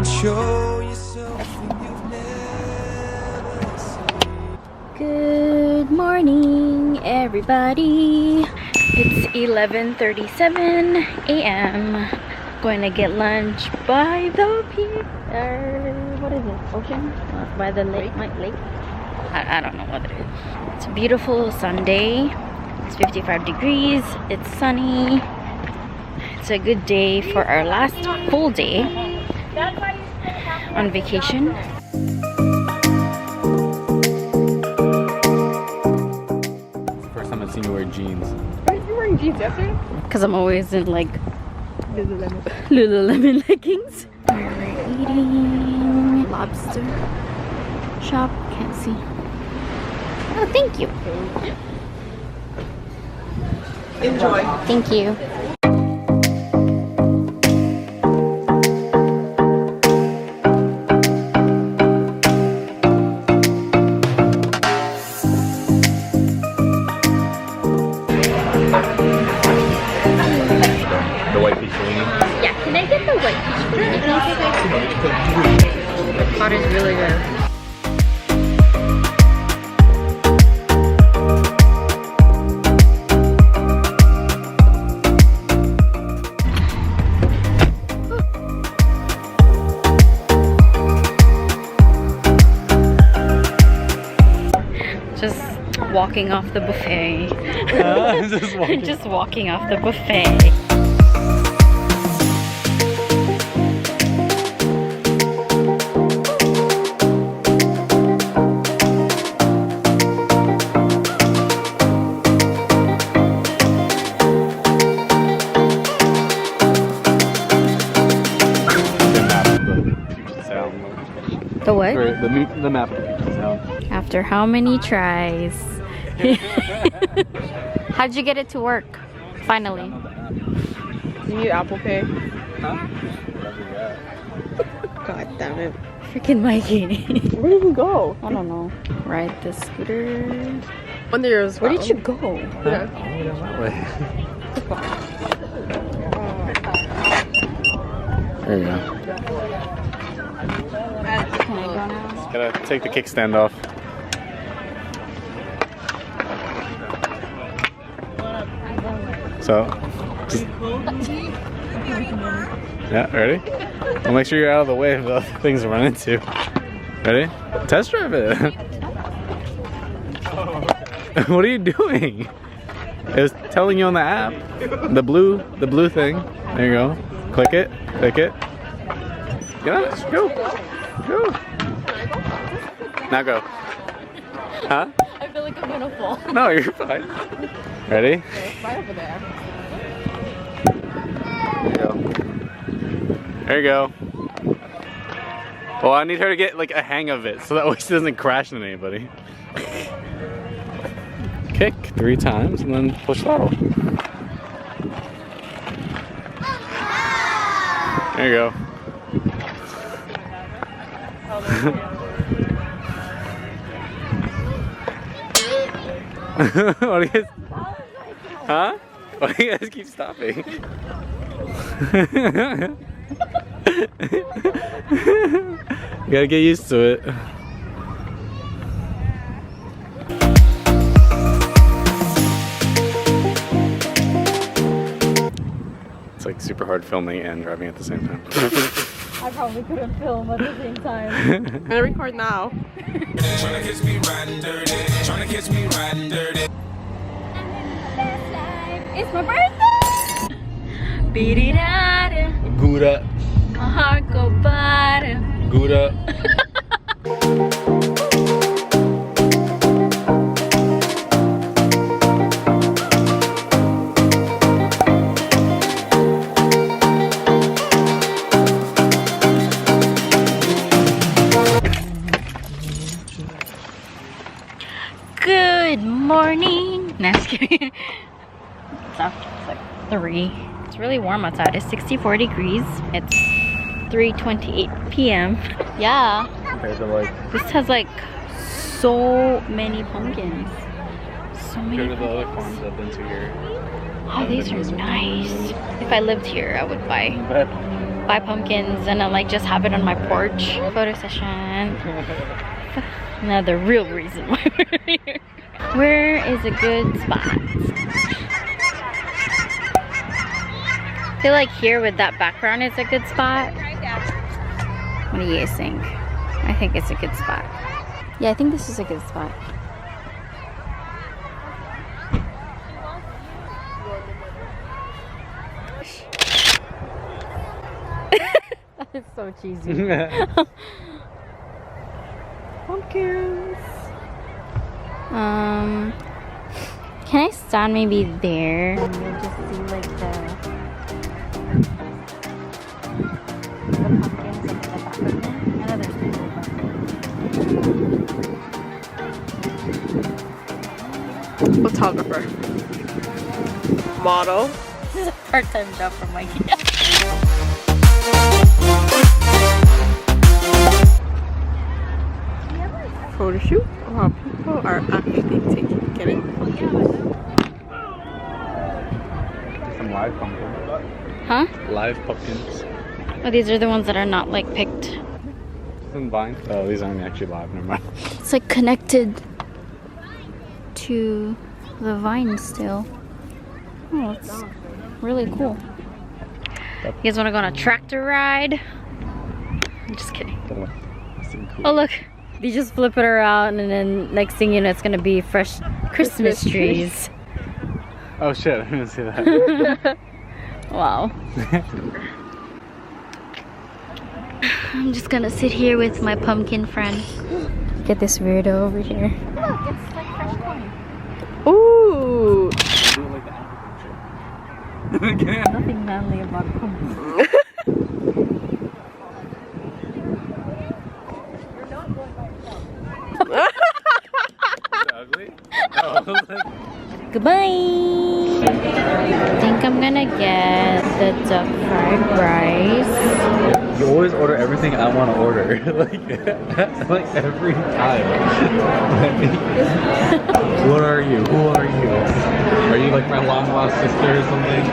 and show you something you've never seen. Good morning, everybody. It's 11:37 a.m. Going to get lunch by the pier. What is it? Ocean? By the lake? Lake? I don't know what it is. It's a beautiful Sunday. It's 55 degrees. It's sunny. It's a good day for our last full day on vacation. First time I've seen you wear jeans. Are you wearing jeans yesterday? Because I'm always in like Lululemon leggings. We're eating lobster shop. Can't see. Oh, thank you. Enjoy. Thank you. The white peach weenie. Yeah, can I get the white peach weenie, please? The pot is really good. Just walking off the buffet. Just walking off the buffet. The what? The map of the Puget Sound. After how many tries? How'd you get it to work? Finally. You need Apple Pay. Huh? God damn it. Freaking Mikey. Where did you go? I don't know. Ride the scooter. Under yours. Where did you go? Yeah. There you go. Can I go now? Gotta take the kickstand off. So, just, yeah, ready? Well, make sure you're out of the way of the other things to run into. Ready? Test drive it. What are you doing? It was telling you on the app. The blue thing. There you go. Click it. Click it. Get on it. Go. Go. Now go. Huh? I feel like I'm gonna fall. No, you're fine. Ready? Right over there. There you go. There you go. Well, I need her to get like a hang of it so that way she doesn't crash into anybody. Kick 3 times and then push throttle. There you go. What do you guys? Huh? Why do you guys keep stopping? You gotta get used to it. It's like super hard filming and driving at the same time. I probably couldn't film at the same time. I'm gonna record now. Tryna catch me riding dirty. Tryna catch me riding dirty. It's my birthday! Beat it out. Gouda. My heart go bottom. Gouda. Good morning. No, just kidding. It's after like 3. It's really warm outside. It's 64 degrees. It's 3:28 p.m. Yeah. This has like so many pumpkins. So many. Go to the other farms I've been to here. Oh, these are nice. If I lived here, I would buy. But buy pumpkins and then like just have it on my porch. Photo session. Another real reason why we're here. Where is a good spot? I feel like here with that background is a good spot. What do you guys think? I think it's a good spot. Yeah, I think this is a good spot. That is so cheesy. Pumpkins. Can I stand maybe there? And you'll just see like the pumpkins in the background. I know there's people, but Photographer. Model. this is a part-time job for Mikey. Photo shoot. Wow, people are actually taking it. Some live pumpkins. Huh? Live pumpkins. Oh, these are the ones that are not like picked. Some vines. Oh, these aren't actually live. Never mind. It's like connected to the vine still. Oh, it's really cool. You guys want to go on a tractor ride? I'm just kidding. Oh look, they just flip it around and then next thing you know it's gonna be fresh Christmas trees. Oh shit, I didn't see that. Wow. I'm just gonna sit here with my pumpkin friend. Get this weirdo over here. Look, it's like fresh corn. Ooh. Nothing manly about pumpkin. Ugly? Oh, Goodbye! I think I'm gonna get the duck fried rice. you always order everything I want to order. like every time. What are you? Who are you? Are you like my long lost sister or something?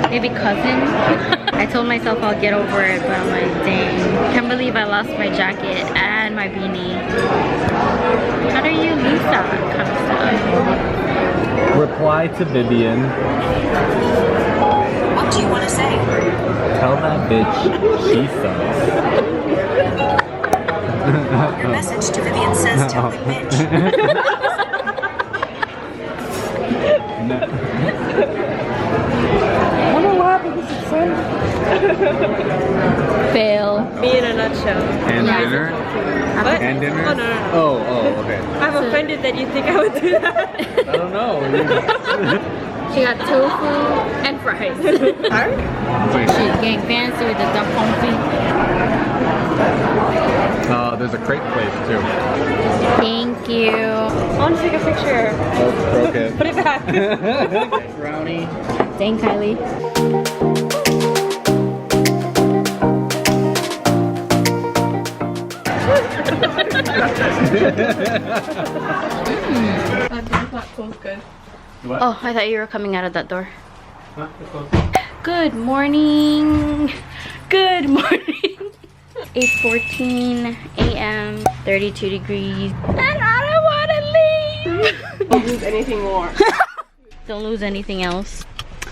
Maybe cousin? I told myself I'll get over it, but I'm like, dang. Can't believe I lost my jacket and my beanie. How do you lose that kind of stuff? Reply to Vivian. What do you want to say? Tell that bitch she sucks. Your message to Vivian says tell the bitch. No. Fail. Me in a nutshell. And Yeah. dinner? What? And dinner? Oh, no, no, no. Oh, okay. I'm offended that you think I would do that. I don't know. She got tofu and fries. She's getting fancy with the duck confit. There's a crepe place too. Thank you. I want to take a picture. Oh, broke it. Put it back. Brownie. Dang, Kylie. Good. Oh, I thought you were coming out of that door. Huh? Good morning. Good morning. 8:14 a.m. 32 degrees. And I don't want to leave. Don't lose anything more. Don't lose anything else.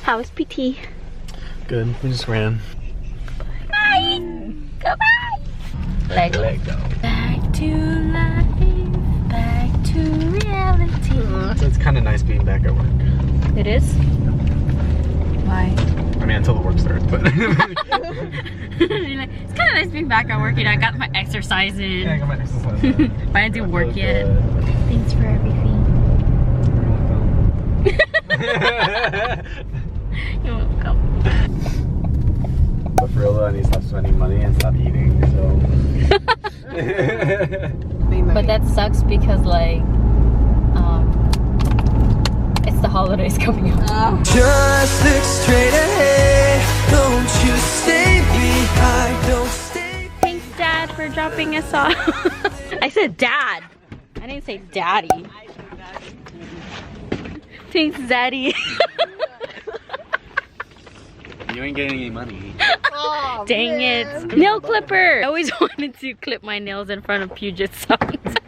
How was PT? Good. We just ran. Bye. Goodbye. Let go. Let go. Back to life. Back to reality. So it's kind of nice being back at work. It is? Why? I mean, until the work starts, but. It's kind of nice being back at work. You know, I got my exercise in. Yeah, I got my exercise. But I didn't work yet. Thanks for everything. You're welcome. But for real though, I need to stop spending money and stop eating, so. But that sucks because like, it's the holidays coming up. Just look straight ahead. Don't you stay behind. Don't stay. Thanks, Dad, for dropping us off. I said Dad. I didn't say Daddy. Thanks, Daddy. You ain't getting any money. Oh, Dang man. it. Nail clipper. I always wanted to clip my nails in front of Puget Sound.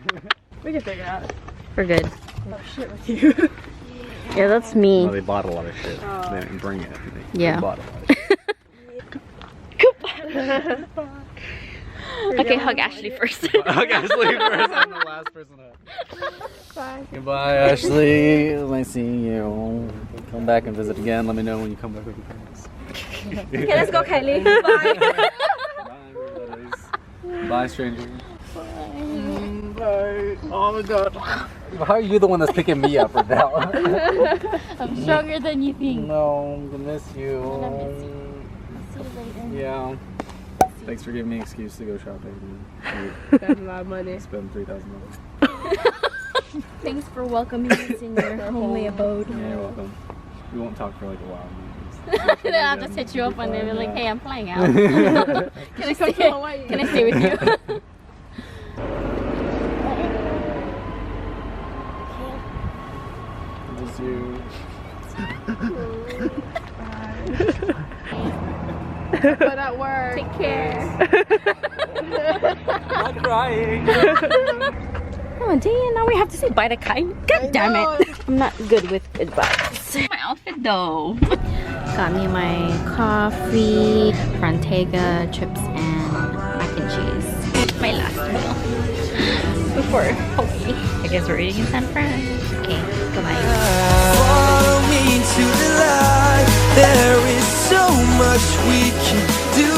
We can figure it out. We're good. Oh shit with you. Yeah, that's me. Well, they bought a lot of shit. They didn't bring it. Yeah. They bought a lot of shit. Okay, hug Ashley first. Hug Ashley first. I'm the last person up. Bye. Goodbye, Ashley. It was nice seeing you. Come back and visit again. Let me know when you come back with your parents. Okay, let's go, Kylie. Bye. Bye, bye, stranger. Bye. Oh my god. How are you the one that's picking me up right now? I'm stronger than you think. No, I'm gonna miss you. See you later. Yeah. Thanks for giving me an excuse to go shopping. That's a lot of money. Spend $3,000. Thanks for welcoming us in your homely abode. Yeah, you're welcome. We won't talk for like a while. Then I'll just hit you up and they'll be like, hey, I'm flying out. Can I stay with you? Just you. But at work. Take care. I'm crying. Oh, damn, now we have to say bye to Kai. God damn it. I'm not good with goodbyes. My outfit though. Got me my coffee, Frantega, chips, and mac and cheese. My last meal. Before Hawaii. I guess we're eating in San Fran. Okay, goodbye. Follow me to the light. There is so much we can do